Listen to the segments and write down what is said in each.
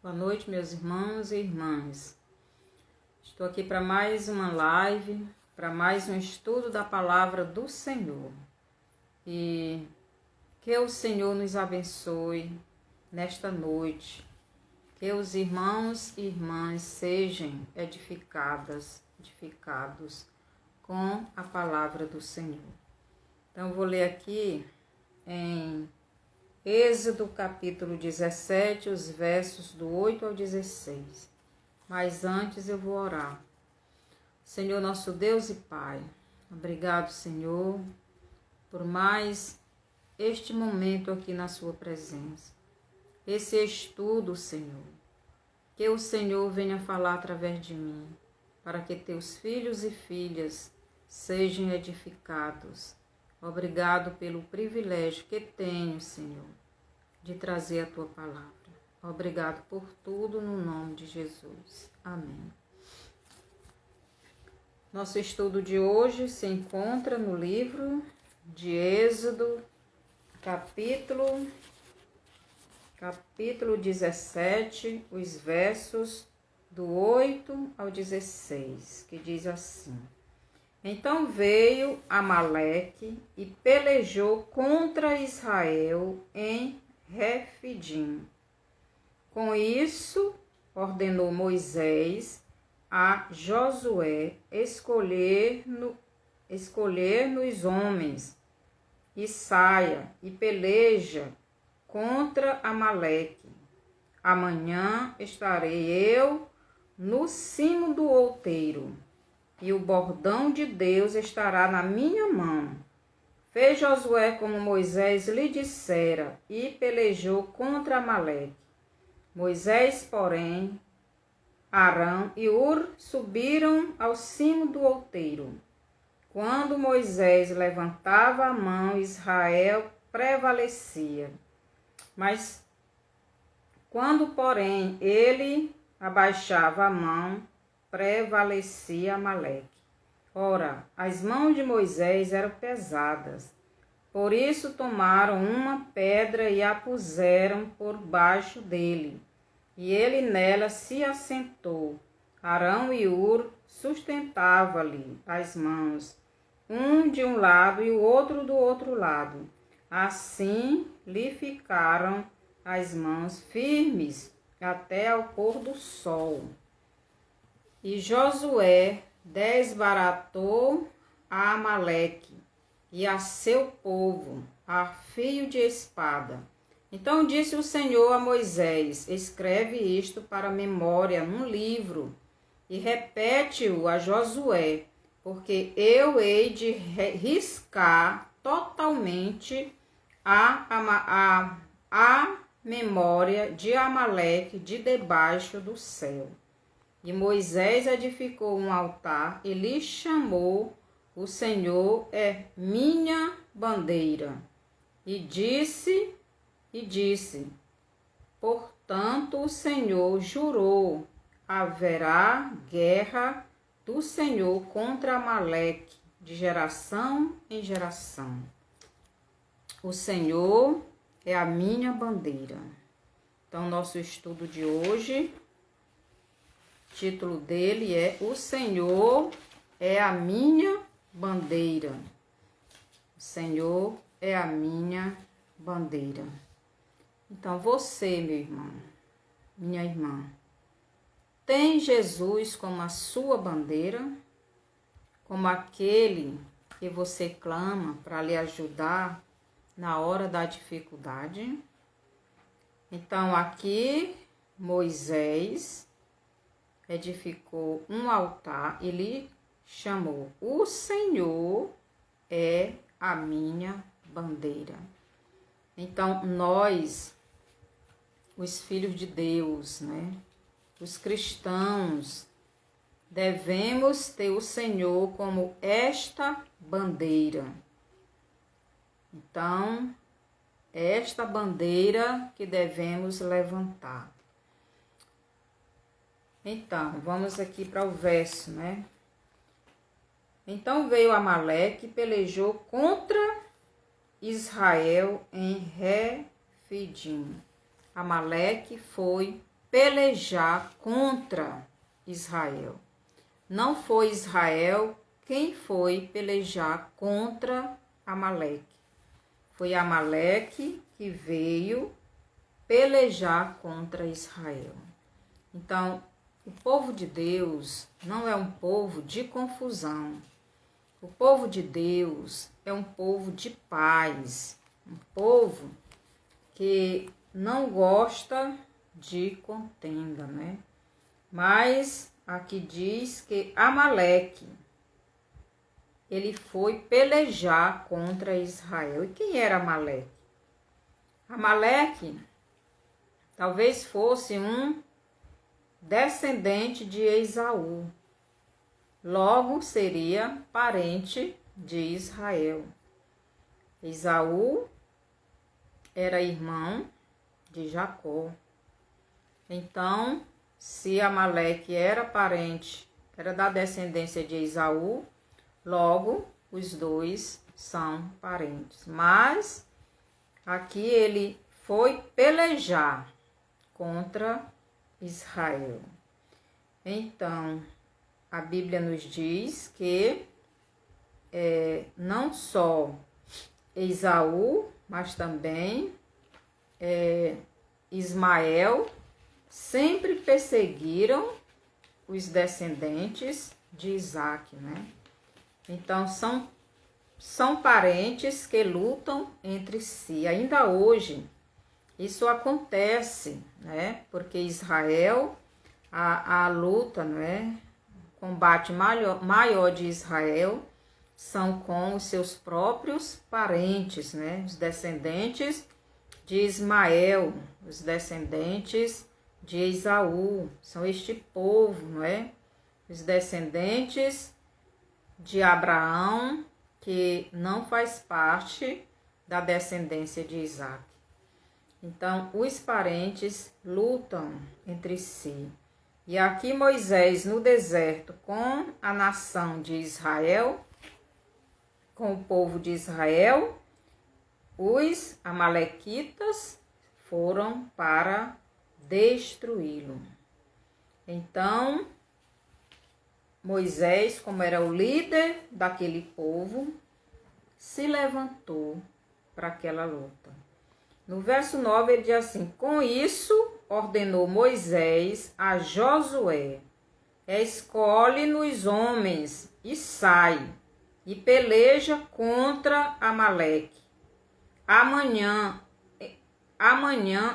Boa noite, meus irmãos e irmãs. Estou aqui para mais uma live, para mais um estudo da palavra do Senhor. E que o Senhor nos abençoe nesta noite. Que os irmãos e irmãs sejam edificados com a palavra do Senhor. Então, eu vou ler aqui em Êxodo capítulo 17, os versos do 8 ao 16. Mas antes eu vou orar. Senhor nosso Deus e Pai, obrigado, Senhor, por mais este momento aqui na sua presença. Esse estudo, Senhor, que o Senhor venha falar através de mim, para que teus filhos e filhas sejam edificados. Obrigado pelo privilégio que tenho, Senhor, de trazer a Tua palavra. Obrigado por tudo, no nome de Jesus. Amém. Nosso estudo de hoje se encontra no livro de Êxodo, capítulo 17, os versos do 8 ao 16, que diz assim: Então veio Amaleque e pelejou contra Israel em Refidim. Com isso, ordenou Moisés a Josué escolher-nos homens, e saia e peleja contra Amaleque. Amanhã estarei eu no cimo do outeiro, e o bordão de Deus estará na minha mão. Fez Josué como Moisés lhe dissera, e pelejou contra Amaleque. Moisés, porém, Arão e Hur subiram ao cimo do outeiro. Quando Moisés levantava a mão, Israel prevalecia. Mas quando, porém, ele abaixava a mão, prevalecia Amaleque. Ora, as mãos de Moisés eram pesadas. Por isso tomaram uma pedra e a puseram por baixo dele. E ele nela se assentou. Arão e Hur sustentavam-lhe as mãos, um de um lado e o outro do outro lado. Assim lhe ficaram as mãos firmes até ao pôr do sol. E Josué desbaratou a Amaleque e a seu povo a fio de espada. Então disse o Senhor a Moisés: Escreve isto para memória num livro e repete-o a Josué, porque eu hei de riscar totalmente a memória de Amaleque de debaixo do céu. E Moisés edificou um altar e lhe chamou: O Senhor é minha bandeira. E disse, portanto o Senhor jurou: haverá guerra do Senhor contra Amaleque de geração em geração. O Senhor é a minha bandeira. Então, nosso estudo de hoje, o título dele é O Senhor é a minha bandeira. O Senhor é a minha bandeira. Então, você, meu irmão, minha irmã, tem Jesus como a sua bandeira, como aquele que você clama para lhe ajudar na hora da dificuldade? Então, aqui, Moisés edificou um altar e lhe chamou: O Senhor é a minha bandeira. Então, nós, os filhos de Deus, né? Os cristãos, devemos ter o Senhor como esta bandeira. Então, esta bandeira que devemos levantar. Então, vamos aqui para o verso, né? Então veio Amaleque e pelejou contra Israel em Refidim. Amaleque foi pelejar contra Israel. Não foi Israel quem foi pelejar contra Amaleque. Foi Amaleque que veio pelejar contra Israel. Então, o povo de Deus não é um povo de confusão. O povo de Deus é um povo de paz. Um povo que não gosta de contenda, né? Mas aqui diz que Amaleque, ele foi pelejar contra Israel. E quem era Amaleque? Amaleque talvez fosse um descendente de Esaú. Logo seria parente de Israel. Esaú era irmão de Jacó. Então, se Amaleque era parente, era da descendência de Esaú, logo os dois são parentes. Mas aqui ele foi pelejar contra Israel. Então, a Bíblia nos diz que não só Esaú, mas também Ismael sempre perseguiram os descendentes de Isaque, né? Então, são parentes que lutam entre si. Ainda hoje, isso acontece, né? Porque Israel, a luta, né? O combate maior de Israel são com os seus próprios parentes, né? Os descendentes de Ismael, os descendentes de Esaú, são este povo, não é? Os descendentes de Abraão, que não faz parte da descendência de Isaque. Então, os parentes lutam entre si. E aqui Moisés, no deserto, com a nação de Israel, com o povo de Israel, os amalequitas foram para destruí-lo. Então, Moisés, como era o líder daquele povo, se levantou para aquela luta. No verso 9 ele diz assim: com isso ordenou Moisés a Josué: escolhe-nos homens e sai, e peleja contra Amaleque. Amanhã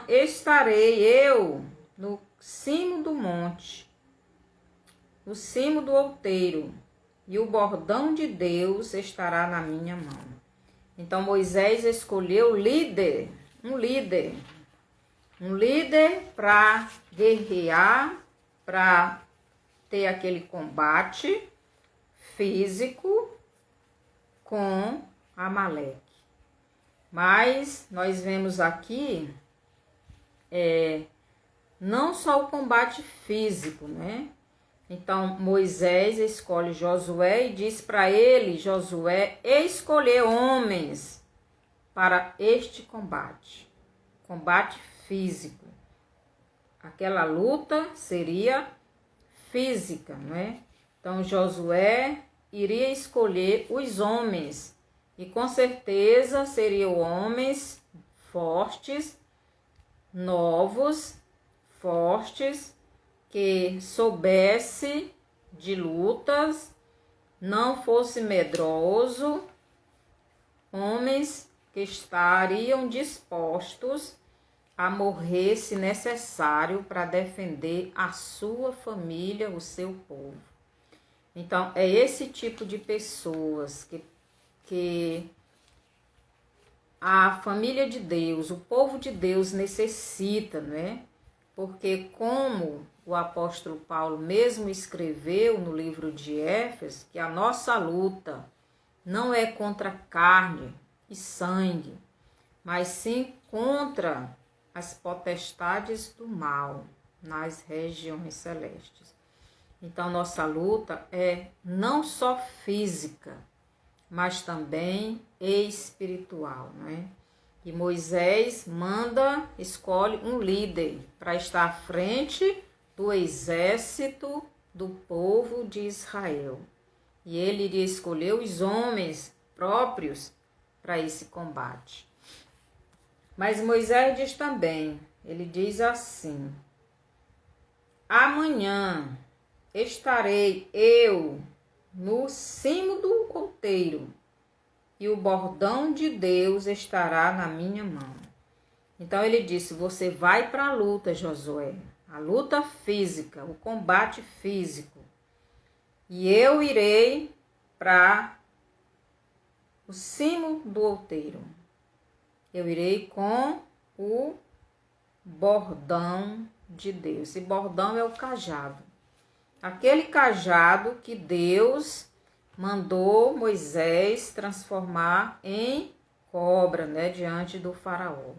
estarei eu no cimo do monte, no cimo do outeiro, e o bordão de Deus estará na minha mão. Então Moisés escolheu um líder para guerrear, para ter aquele combate físico com Amaleque. Mas nós vemos aqui não só o combate físico, né? Então Moisés escolhe Josué e diz para ele, Josué, escolher homens para este combate físico. Aquela luta seria física, né? Então Josué iria escolher os homens e com certeza seriam homens fortes, novos, fortes, que soubesse de lutas, não fosse medroso, homens que estariam dispostos a morrer se necessário para defender a sua família, o seu povo. Então, é esse tipo de pessoas que a família de Deus, o povo de Deus necessita, né? Porque como o apóstolo Paulo mesmo escreveu no livro de Éfeso, que a nossa luta não é contra carne e sangue, mas sim contra as potestades do mal nas regiões celestes. Então, nossa luta é não só física, mas também espiritual, né? E Moisés escolhe um líder para estar à frente do exército do povo de Israel. E ele iria escolher os homens próprios para esse combate. Mas Moisés diz também, ele diz assim: amanhã estarei eu no cimo do outeiro, e o bordão de Deus estará na minha mão. Então ele disse: você vai para a luta, Josué, a luta física, o combate físico, e eu irei para o cimo do outeiro. Eu irei com o bordão de Deus. E bordão é o cajado. Aquele cajado que Deus mandou Moisés transformar em cobra, diante do faraó.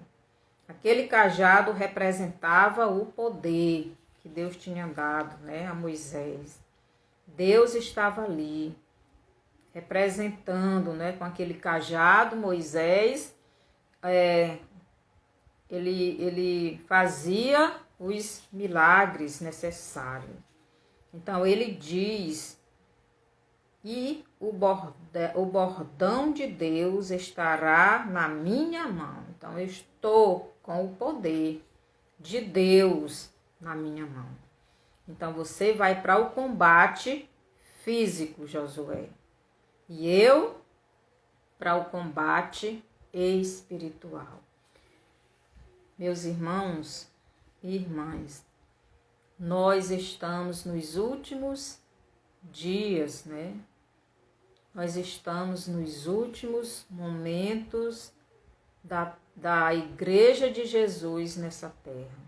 Aquele cajado representava o poder que Deus tinha dado, a Moisés. Deus estava ali, representando, com aquele cajado. Moisés, ele fazia os milagres necessários. Então ele diz: e o bordão de Deus estará na minha mão. Então eu estou com o poder de Deus na minha mão. Então você vai para o combate físico, Josué, e eu para o combate espiritual. Meus irmãos e irmãs, nós estamos nos últimos dias, Nós estamos nos últimos momentos da Igreja de Jesus nessa terra.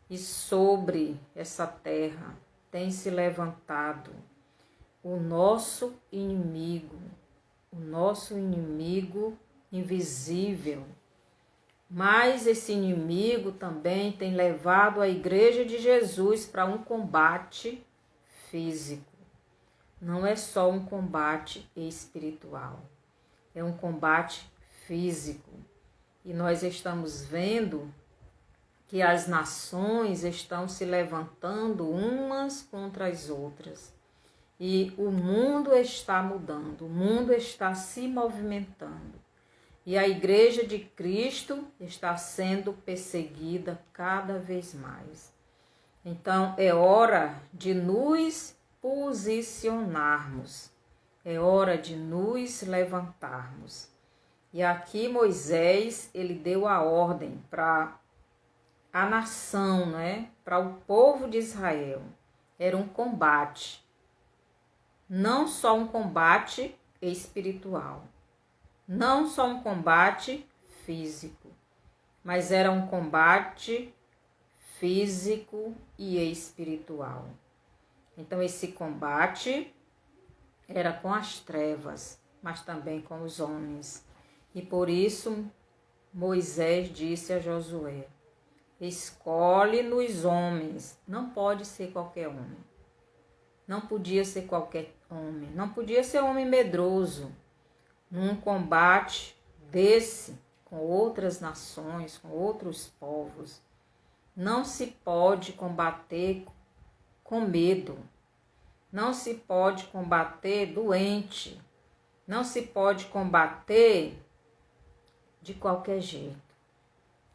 E sobre essa terra tem se levantado o nosso inimigo invisível. Mas esse inimigo também tem levado a Igreja de Jesus para um combate físico. Não é só um combate espiritual, é um combate físico. E nós estamos vendo que as nações estão se levantando umas contra as outras. E o mundo está mudando, o mundo está se movimentando. E a Igreja de Cristo está sendo perseguida cada vez mais. Então, é hora de nos posicionarmos. É hora de nos levantarmos. E aqui Moisés, ele deu a ordem para a nação, para o povo de Israel. Era um combate. Não só um combate espiritual. Não só um combate físico, mas era um combate físico e espiritual. Então esse combate era com as trevas, mas também com os homens. E por isso Moisés disse a Josué: escolhe nos homens. Não pode ser qualquer homem. Não podia ser qualquer homem. Não podia ser homem medroso. Num combate desse, com outras nações, com outros povos, não se pode combater com medo, não se pode combater doente, não se pode combater de qualquer jeito.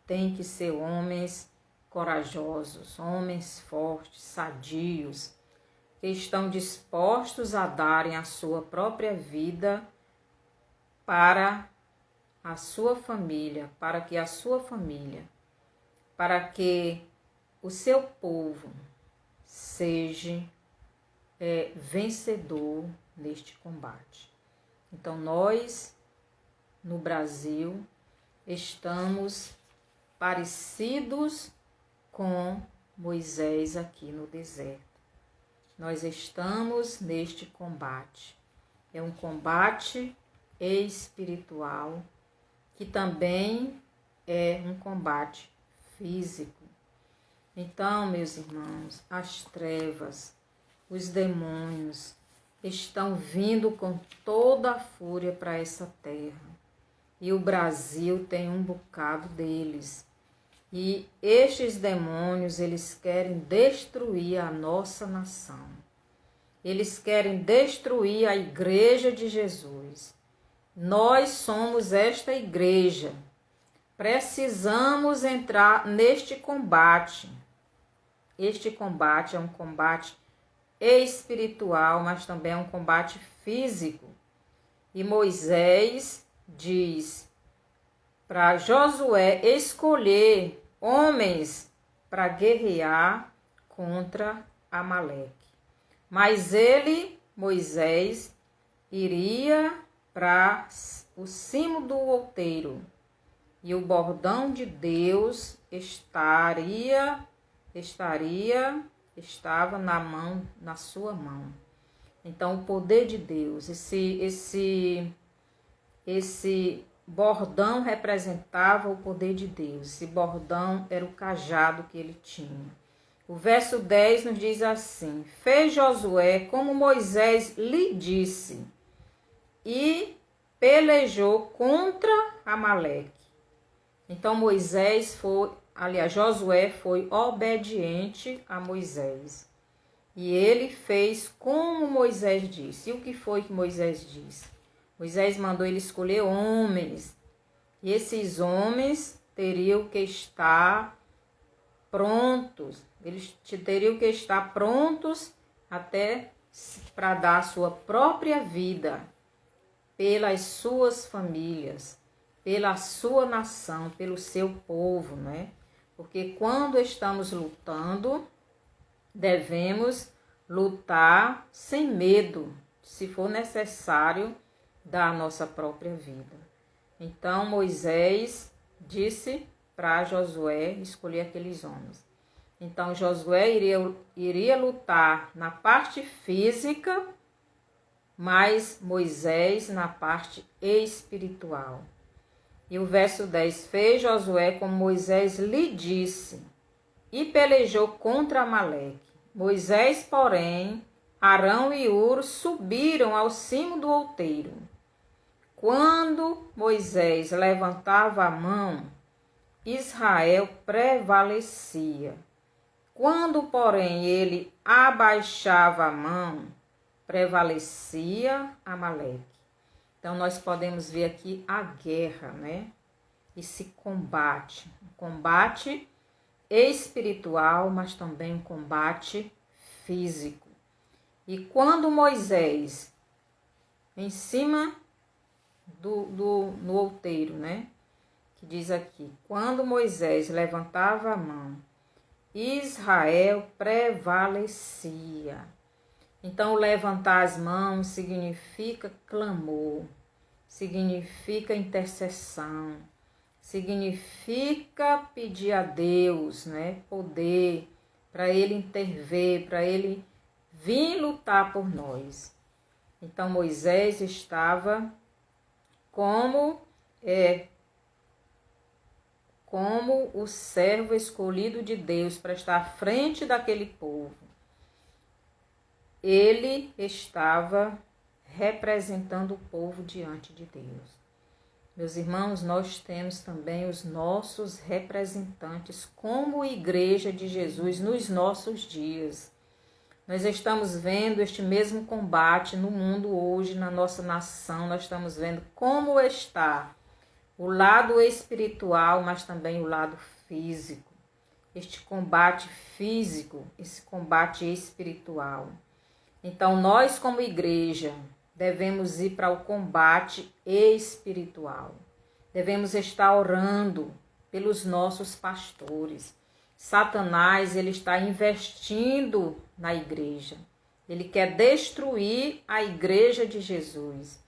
Tem que ser homens corajosos, homens fortes, sadios, que estão dispostos a darem a sua própria vida para a sua família, para que o seu povo seja vencedor neste combate. Então nós, no Brasil, estamos parecidos com Moisés aqui no deserto. Nós estamos neste combate. É um combate espiritual, que também é um combate físico. Então, meus irmãos, as trevas, os demônios estão vindo com toda a fúria para essa terra. e o Brasil tem um bocado deles. E estes demônios, eles querem destruir a nossa nação. Eles querem destruir a igreja de Jesus. Nós somos esta igreja. Precisamos entrar neste combate. Este combate é um combate espiritual, mas também é um combate físico. E Moisés diz para Josué escolher homens para guerrear contra Amaleque. Mas ele, Moisés, iria para o cimo do outeiro e o bordão de Deus estava na sua mão. Então o poder de Deus, esse bordão representava o poder de Deus. Esse bordão era o cajado que ele tinha. O verso 10 nos diz assim: fez Josué como Moisés lhe disse e pelejou contra Amaleque. Então Josué foi obediente a Moisés. E ele fez como Moisés disse. E o que foi que Moisés disse? Moisés mandou ele escolher homens. E esses homens teriam que estar prontos. Eles teriam que estar prontos até para dar a sua própria vida pelas suas famílias, pela sua nação, pelo seu povo, né? Porque quando estamos lutando, devemos lutar sem medo, se for necessário, da nossa própria vida. Então Moisés disse para Josué escolher aqueles homens. Então Josué iria lutar na parte física, mas Moisés na parte espiritual. E o verso 10, fez Josué como Moisés lhe disse, e pelejou contra Amaleque. Moisés, porém, Arão e Hur subiram ao cimo do outeiro. Quando Moisés levantava a mão, Israel prevalecia. Quando, porém, ele abaixava a mão, prevalecia Amaleque. Então, nós podemos ver aqui a guerra, né? Esse combate. Um combate espiritual, mas também um combate físico. E quando Moisés, em cima no outeiro, né? Que diz aqui, quando Moisés levantava a mão, Israel prevalecia. Então, levantar as mãos significa clamor, significa intercessão, significa pedir a Deus, né, poder para Ele intervir, para Ele vir lutar por nós. Então, Moisés estava como o servo escolhido de Deus para estar à frente daquele povo. Ele estava representando o povo diante de Deus. Meus irmãos, nós temos também os nossos representantes como igreja de Jesus nos nossos dias. Nós estamos vendo este mesmo combate no mundo hoje, na nossa nação. Nós estamos vendo como está o lado espiritual, mas também o lado físico. Este combate físico, esse combate espiritual. Então, nós como igreja devemos ir para o combate espiritual. Devemos estar orando pelos nossos pastores. Satanás, ele está investindo na igreja. Ele quer destruir a igreja de Jesus.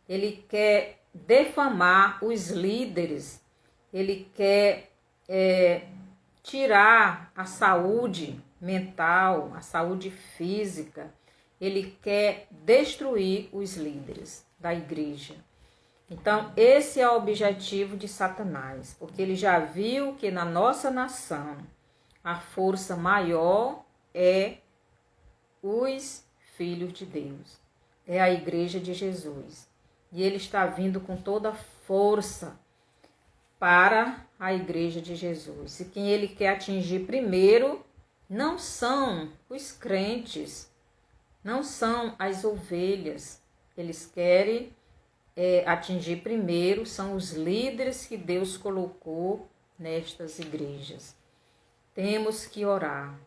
Ele quer defamar os líderes. Ele quer tirar a saúde mental, a saúde física. Ele quer destruir os líderes da igreja. Então, esse é o objetivo de Satanás, porque ele já viu que na nossa nação a força maior é os filhos de Deus, é a igreja de Jesus. E ele está vindo com toda a força para a igreja de Jesus. E quem ele quer atingir primeiro não são os crentes, não são as ovelhas. Eles querem atingir primeiro, são os líderes que Deus colocou nestas igrejas. Temos que orar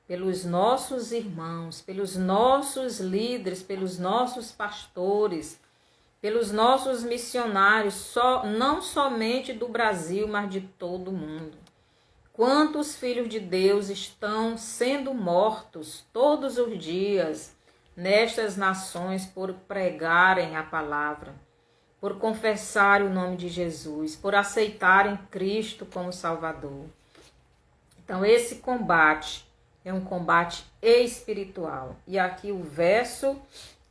pelos nossos irmãos, pelos nossos líderes, pelos nossos pastores, pelos nossos missionários, não somente do Brasil, mas de todo o mundo. Quantos filhos de Deus estão sendo mortos todos os dias nestas nações por pregarem a palavra, por confessarem o nome de Jesus, por aceitarem Cristo como Salvador. Então, esse combate é um combate espiritual. E aqui o verso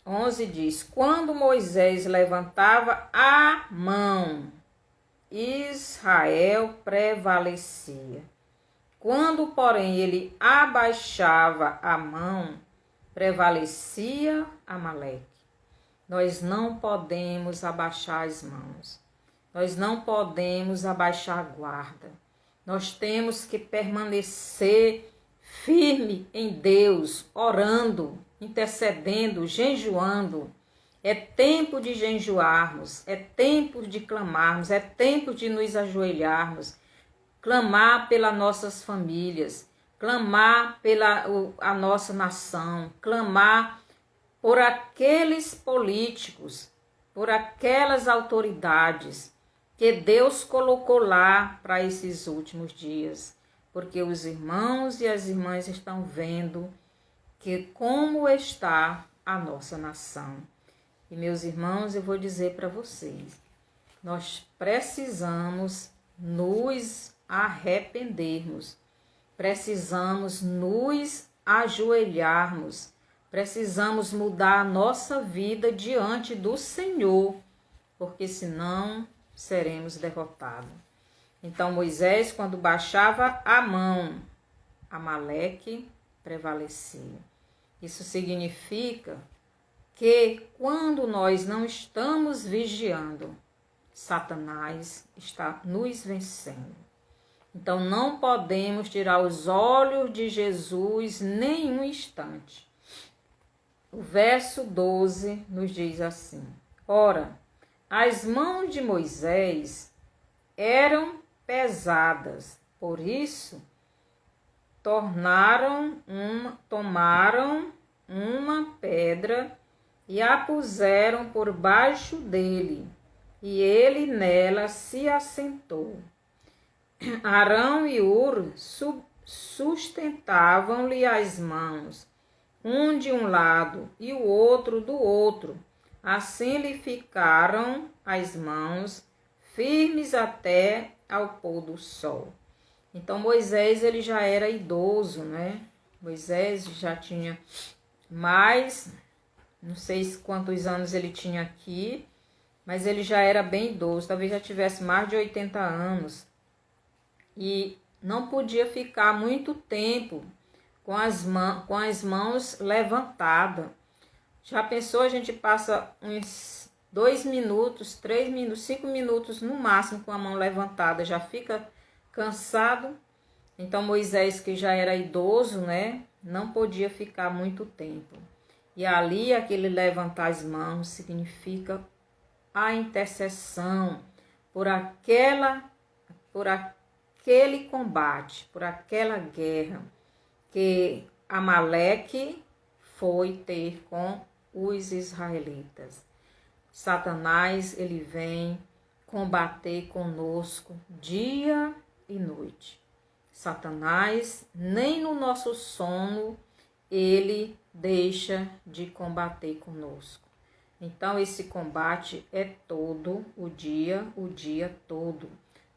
11 diz: quando Moisés levantava a mão, Israel prevalecia. Quando, porém, ele abaixava a mão, prevalecia Amaleque. Nós não podemos abaixar as mãos. Nós não podemos abaixar a guarda. Nós temos que permanecer firme em Deus, orando, intercedendo, jejuando. É tempo de jejuarmos, é tempo de clamarmos, é tempo de nos ajoelharmos, clamar pelas nossas famílias, clamar pela a nossa nação, clamar por aqueles políticos, por aquelas autoridades que Deus colocou lá para esses últimos dias, porque os irmãos e as irmãs estão vendo que como está a nossa nação. E meus irmãos, eu vou dizer para vocês, nós precisamos nos arrependermos, precisamos nos ajoelharmos, precisamos mudar a nossa vida diante do Senhor, porque senão seremos derrotados. Então Moisés, quando baixava a mão, Amaleque prevalecia. Isso significa que quando nós não estamos vigiando, Satanás está nos vencendo. Então não podemos tirar os olhos de Jesus nem um instante. O verso 12 nos diz assim: ora, as mãos de Moisés eram pesadas, por isso tomaram uma pedra e a puseram por baixo dele, e ele nela se assentou. Arão e Hur sustentavam-lhe as mãos, um de um lado e o outro do outro. Assim lhe ficaram as mãos firmes até ao pôr do sol. Então Moisés ele já era idoso, né? Moisés já tinha mais, não sei quantos anos ele tinha aqui, mas ele já era bem idoso, talvez já tivesse mais de 80 anos. E não podia ficar muito tempo com as mãos levantadas. Já pensou, a gente passa uns 2 minutos, 3 minutos, 5 minutos no máximo com a mão levantada, já fica cansado. Então Moisés, que já era idoso, né, não podia ficar muito tempo. E ali aquele levantar as mãos significa a intercessão por aquele combate, por aquela guerra que Amaleque foi ter com os israelitas. Satanás, ele vem combater conosco dia e noite. Satanás, nem no nosso sono, ele deixa de combater conosco. Então, esse combate é todo o dia todo.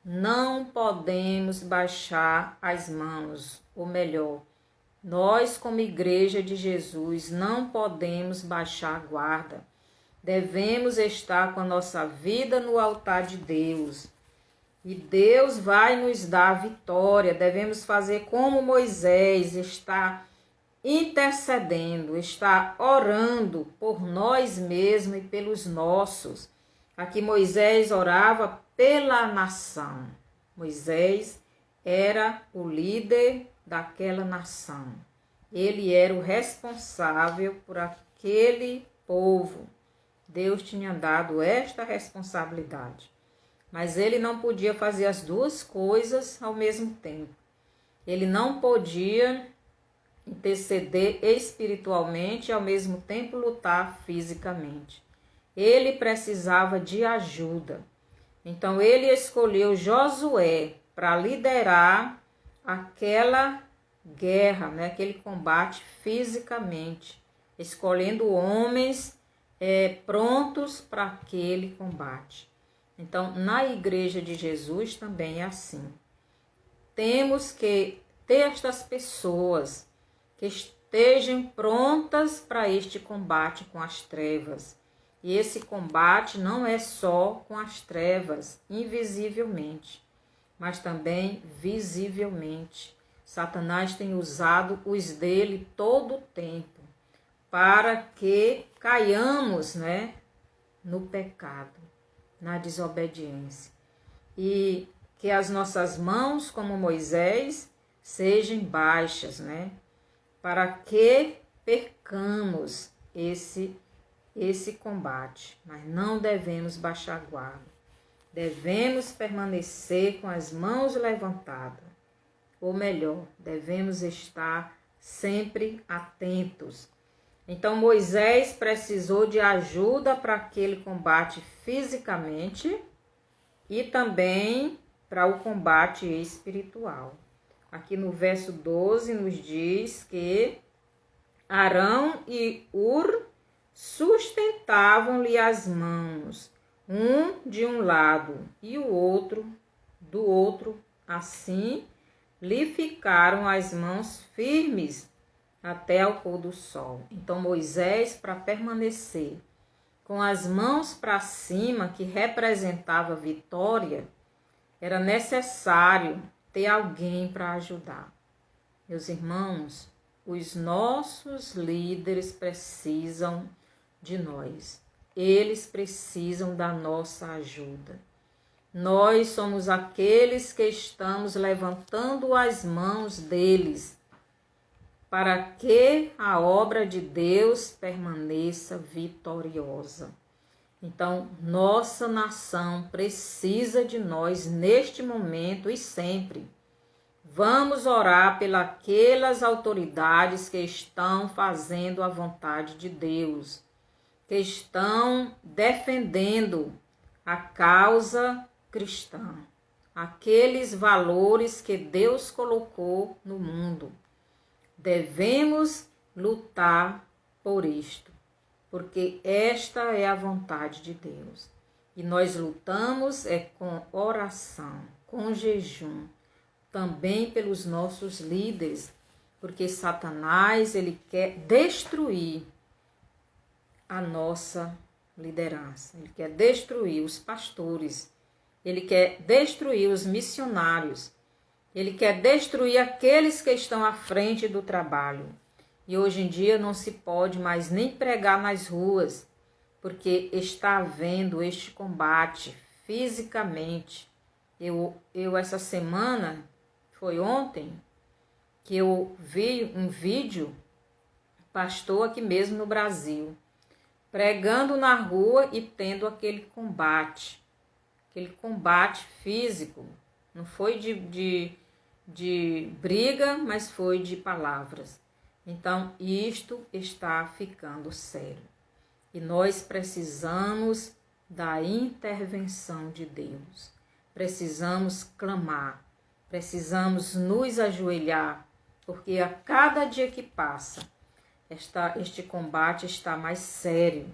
Não podemos baixar as mãos, ou melhor, nós como igreja de Jesus não podemos baixar a guarda. Devemos estar com a nossa vida no altar de Deus. E Deus vai nos dar a vitória. Devemos fazer como Moisés, estar intercedendo, está orando por nós mesmos e pelos nossos. Aqui Moisés orava pela nação. Moisés era o líder daquela nação. Ele era o responsável por aquele povo. Deus tinha dado esta responsabilidade. Mas ele não podia fazer as duas coisas ao mesmo tempo. Ele não podia interceder espiritualmente e ao mesmo tempo lutar fisicamente. Ele precisava de ajuda. Então ele escolheu Josué para liderar aquela guerra, né, aquele combate fisicamente, escolhendo homens prontos para aquele combate. Então, na Igreja de Jesus também é assim. Temos que ter estas pessoas que estejam prontas para este combate com as trevas. E esse combate não é só com as trevas, invisivelmente, mas também visivelmente. Satanás tem usado os dele todo o tempo para que caiamos, né, no pecado, na desobediência. E que as nossas mãos, como Moisés, sejam baixas, né, para que percamos esse combate. Mas não devemos baixar a guarda. Devemos permanecer com as mãos levantadas. Ou melhor, devemos estar sempre atentos. Então Moisés precisou de ajuda para aquele combate fisicamente e também para o combate espiritual. Aqui no verso 12 nos diz que Arão e Hur sustentavam-lhe as mãos, um de um lado e o outro do outro, assim lhe ficaram as mãos firmes até ao pôr do sol. Então Moisés, para permanecer com as mãos para cima, que representava vitória, era necessário ter alguém para ajudar. Meus irmãos, os nossos líderes precisam de nós. Eles precisam da nossa ajuda. Nós somos aqueles que estamos levantando as mãos deles para que a obra de Deus permaneça vitoriosa. Então, nossa nação precisa de nós neste momento e sempre. Vamos orar pelas autoridades que estão fazendo a vontade de Deus, que estão defendendo a causa cristã, aqueles valores que Deus colocou no mundo. Devemos lutar por isto, porque esta é a vontade de Deus. E nós lutamos com oração, com jejum, também pelos nossos líderes, porque Satanás, ele quer destruir a nossa liderança, ele quer destruir os pastores, ele quer destruir os missionários, ele quer destruir aqueles que estão à frente do trabalho. E hoje em dia não se pode mais nem pregar nas ruas, porque está havendo este combate fisicamente. Eu essa semana, foi ontem, que eu vi um vídeo, pastor aqui mesmo no Brasil, pregando na rua e tendo aquele combate físico. Não foi de briga, mas foi de palavras. Então, isto está ficando sério. E nós precisamos da intervenção de Deus. Precisamos clamar, precisamos nos ajoelhar, porque a cada dia que passa, este combate está mais sério.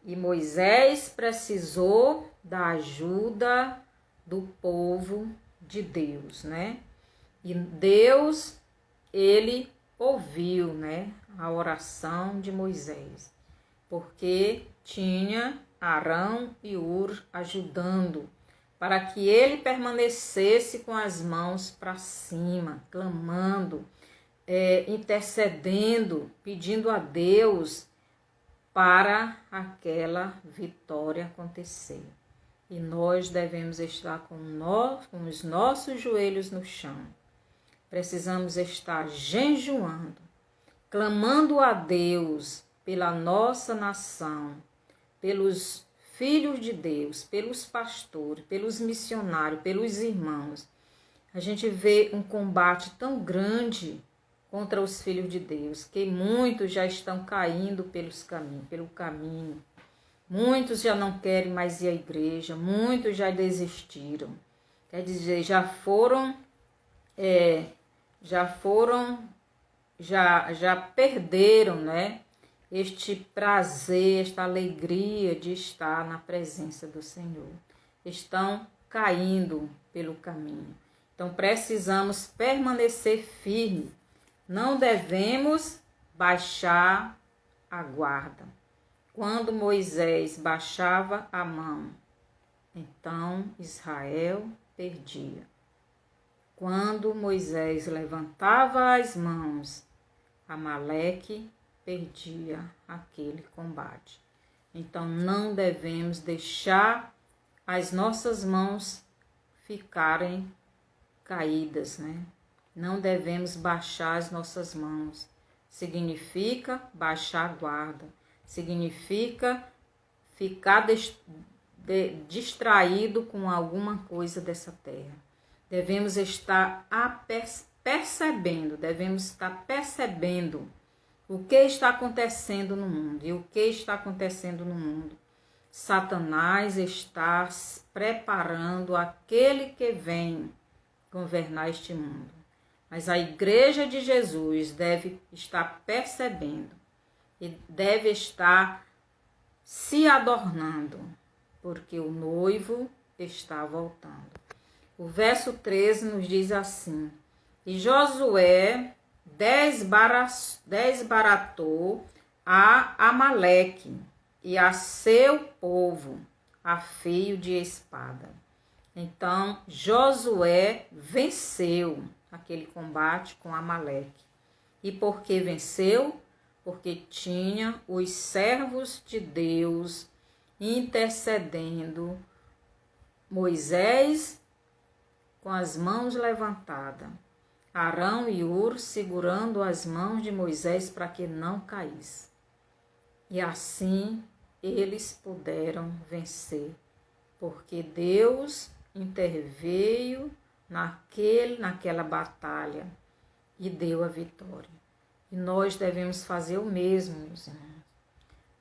E Moisés precisou da ajuda do povo de Deus, né? E Deus, ele ouviu, né, a oração de Moisés, porque tinha Arão e Hur ajudando, para que ele permanecesse com as mãos para cima, clamando, intercedendo, pedindo a Deus para aquela vitória acontecer. E nós devemos estar com os nossos joelhos no chão. Precisamos estar jejuando, clamando a Deus pela nossa nação, pelos filhos de Deus, pelos pastores, pelos missionários, pelos irmãos. A gente vê um combate tão grande contra os filhos de Deus, que muitos já estão caindo pelo caminho. Muitos já não querem mais ir à igreja, muitos já desistiram. Quer dizer, já perderam, né? Este prazer, esta alegria de estar na presença do Senhor. Estão caindo pelo caminho. Então precisamos permanecer firme. Não devemos baixar a guarda. Quando Moisés baixava a mão, então Israel perdia. Quando Moisés levantava as mãos, Amaleque perdia aquele combate. Então não devemos deixar as nossas mãos ficarem caídas, né? Não devemos baixar as nossas mãos. Significa baixar a guarda. Significa ficar distraído com alguma coisa dessa terra. Devemos estar percebendo o que está acontecendo no mundo. E o que está acontecendo no mundo? Satanás está preparando aquele que vem governar este mundo. Mas a igreja de Jesus deve estar percebendo e deve estar se adornando, porque o noivo está voltando. O verso 13 nos diz assim: e Josué desbaratou a Amaleque e a seu povo a fio de espada. Então Josué venceu aquele combate com Amaleque. E por que venceu? Porque tinha os servos de Deus intercedendo, Moisés com as mãos levantadas, Arão e Hur segurando as mãos de Moisés para que não caísse. E assim eles puderam vencer, porque Deus interveio naquela batalha e deu a vitória. E nós devemos fazer o mesmo, meus irmãos.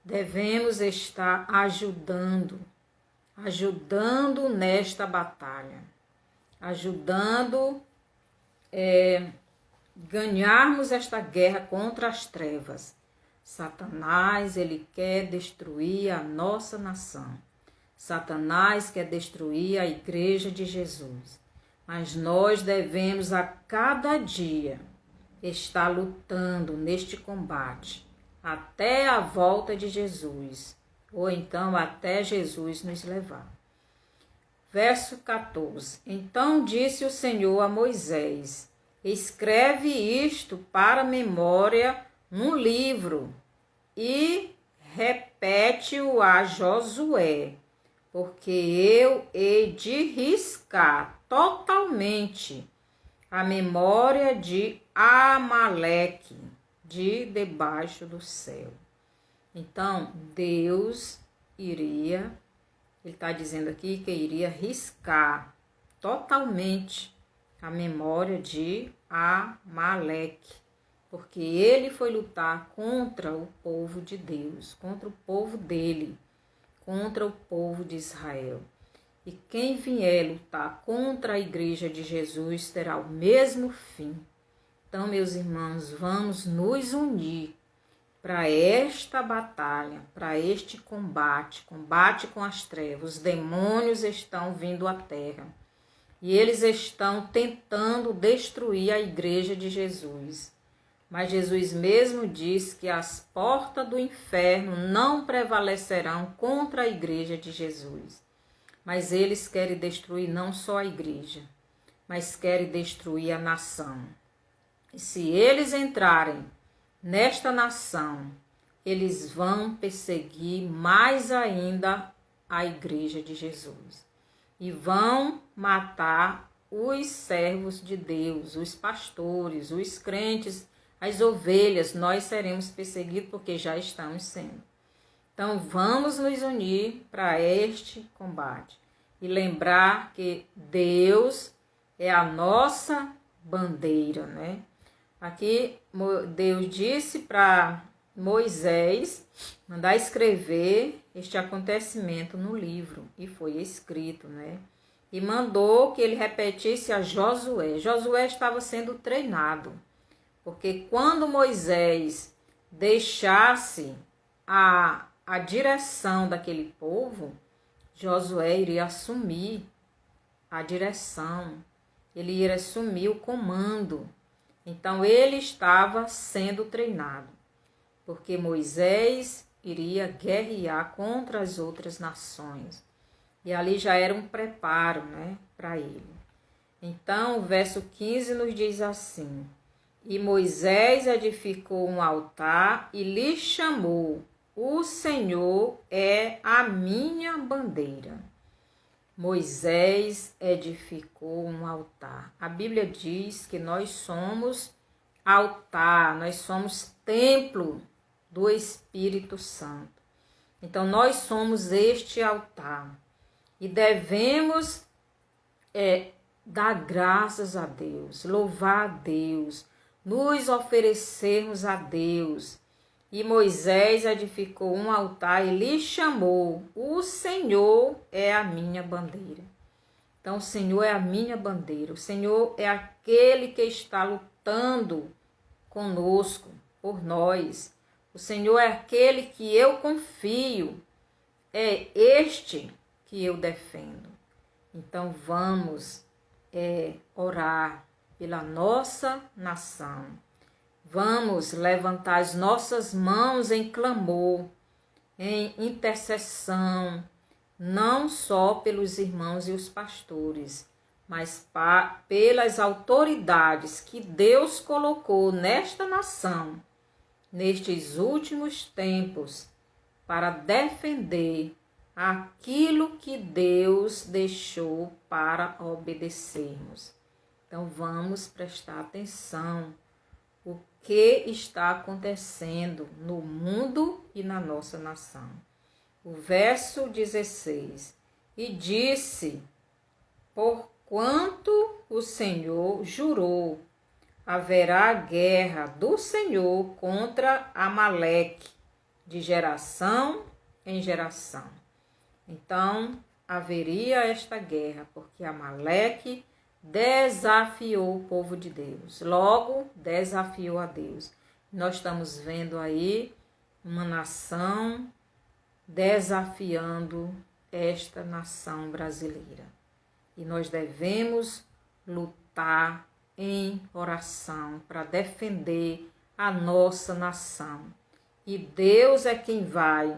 Devemos estar ajudando nesta batalha, ajudando ganharmos esta guerra contra as trevas. Satanás, ele quer destruir a nossa nação. Satanás quer destruir a igreja de Jesus. Mas nós devemos a cada dia estar lutando neste combate até a volta de Jesus, ou então até Jesus nos levar. Verso 14. Então disse o Senhor a Moisés: escreve isto para memória num livro e repete-o a Josué, porque eu hei de riscar totalmente a memória de Amaleque de debaixo do céu. Então, Deus ele está dizendo aqui que iria riscar totalmente a memória de Amaleque, porque ele foi lutar contra o povo de Deus, contra o povo dele, contra o povo de Israel. E quem vier lutar contra a igreja de Jesus terá o mesmo fim. Então, meus irmãos, vamos nos unir para esta batalha, para este combate com as trevas. Os demônios estão vindo à terra e eles estão tentando destruir a igreja de Jesus. Mas Jesus mesmo diz que as portas do inferno não prevalecerão contra a igreja de Jesus. Mas eles querem destruir não só a igreja, mas querem destruir a nação. E se eles entrarem nesta nação, eles vão perseguir mais ainda a igreja de Jesus. E vão matar os servos de Deus, os pastores, os crentes, as ovelhas. Nós seremos perseguidos porque já estamos sendo. Então vamos nos unir para este combate. E lembrar que Deus é a nossa bandeira, né? Aqui Deus disse para Moisés mandar escrever este acontecimento no livro, e foi escrito, né? E mandou que ele repetisse a Josué. Josué estava sendo treinado, porque quando Moisés deixasse a direção daquele povo, Josué iria assumir a direção, ele iria assumir o comando. Então ele estava sendo treinado, porque Moisés iria guerrear contra as outras nações. E ali já era um preparo, né, para ele. Então o verso 15 nos diz assim: E Moisés edificou um altar e lhe chamou: O Senhor é a minha bandeira. Moisés edificou um altar. A Bíblia diz que nós somos altar, nós somos templo do Espírito Santo. Então nós somos este altar e devemos dar graças a Deus, louvar a Deus, nos oferecermos a Deus. E Moisés edificou um altar e lhe chamou: O Senhor é a minha bandeira. Então o Senhor é a minha bandeira. O Senhor é aquele que está lutando conosco, por nós. O Senhor é aquele que eu confio. É este que eu defendo. Então vamos orar pela nossa nação. Vamos levantar as nossas mãos em clamor, em intercessão, não só pelos irmãos e os pastores, mas pelas autoridades que Deus colocou nesta nação, nestes últimos tempos, para defender aquilo que Deus deixou para obedecermos. Então vamos prestar atenção o que está acontecendo no mundo e na nossa nação. O verso 16: E disse: Porquanto o Senhor jurou, haverá guerra do Senhor contra Amaleque, de geração em geração. Então haveria esta guerra, porque Amaleque desafiou o povo de Deus, logo desafiou a Deus. Nós estamos vendo aí uma nação desafiando esta nação brasileira. E nós devemos lutar em oração para defender a nossa nação. E Deus é quem vai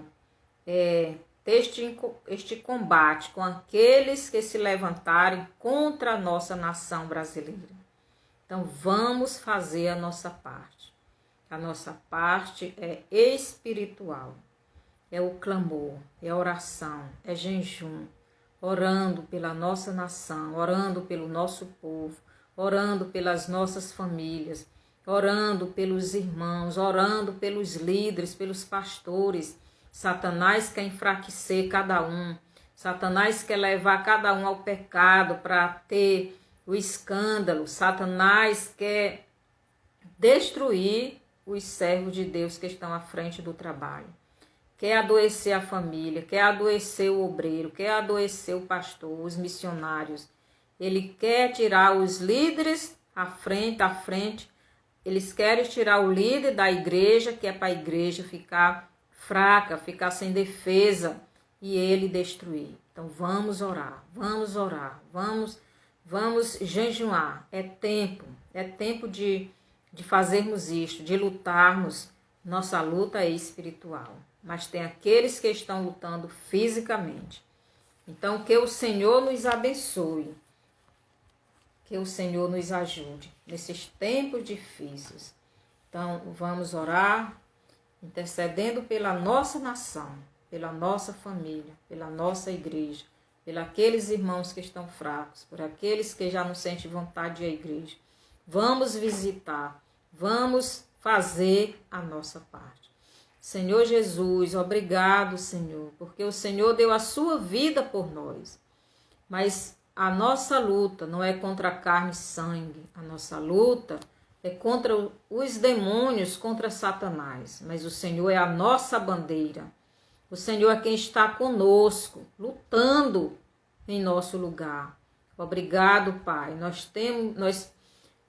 este combate com aqueles que se levantarem contra a nossa nação brasileira. Então vamos fazer a nossa parte. A nossa parte é espiritual, é o clamor, é a oração, é jejum, orando pela nossa nação, orando pelo nosso povo, orando pelas nossas famílias, orando pelos irmãos, orando pelos líderes, pelos pastores. Satanás quer enfraquecer cada um. Satanás quer levar cada um ao pecado para ter o escândalo. Satanás quer destruir os servos de Deus que estão à frente do trabalho. Quer adoecer a família, quer adoecer o obreiro, quer adoecer o pastor, os missionários. Ele quer tirar os líderes à frente. Eles querem tirar o líder da igreja, que é para a igreja ficar fraca, ficar sem defesa, e ele destruir. Então vamos orar, vamos jejuar. É tempo de fazermos isto, de lutarmos. Nossa luta é espiritual, mas tem aqueles que estão lutando fisicamente. Então que o Senhor nos abençoe, Que o Senhor nos ajude nesses tempos difíceis. Então, vamos orar, intercedendo pela nossa nação, pela nossa família, pela nossa igreja, por aqueles irmãos que estão fracos, por aqueles que já não sentem vontade de ir à igreja. Vamos visitar, vamos fazer a nossa parte. Senhor Jesus, obrigado, Senhor, porque o Senhor deu a sua vida por nós. Mas a nossa luta não é contra carne e sangue, a nossa luta é contra os demônios, contra Satanás. Mas o Senhor é a nossa bandeira. O Senhor é quem está conosco, lutando em nosso lugar. Obrigado, Pai.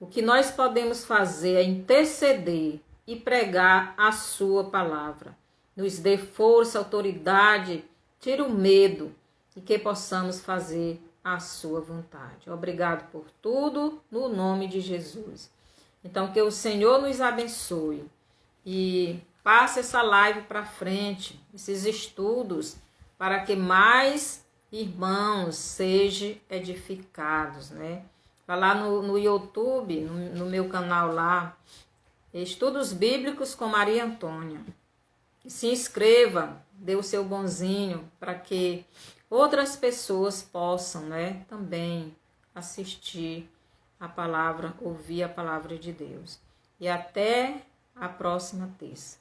O que nós podemos fazer é interceder e pregar a sua palavra. Nos dê força, autoridade, tira o medo e que possamos fazer a sua vontade. Obrigado por tudo, no nome de Jesus. Então, que o Senhor nos abençoe e passe essa live para frente, esses estudos, para que mais irmãos sejam edificados, né? Vai lá no YouTube, no meu canal lá, Estudos Bíblicos com Maria Antônia. Se inscreva, dê o seu bonzinho, para que outras pessoas possam, né, também assistir a palavra, ouvir a palavra de Deus. E até a próxima terça.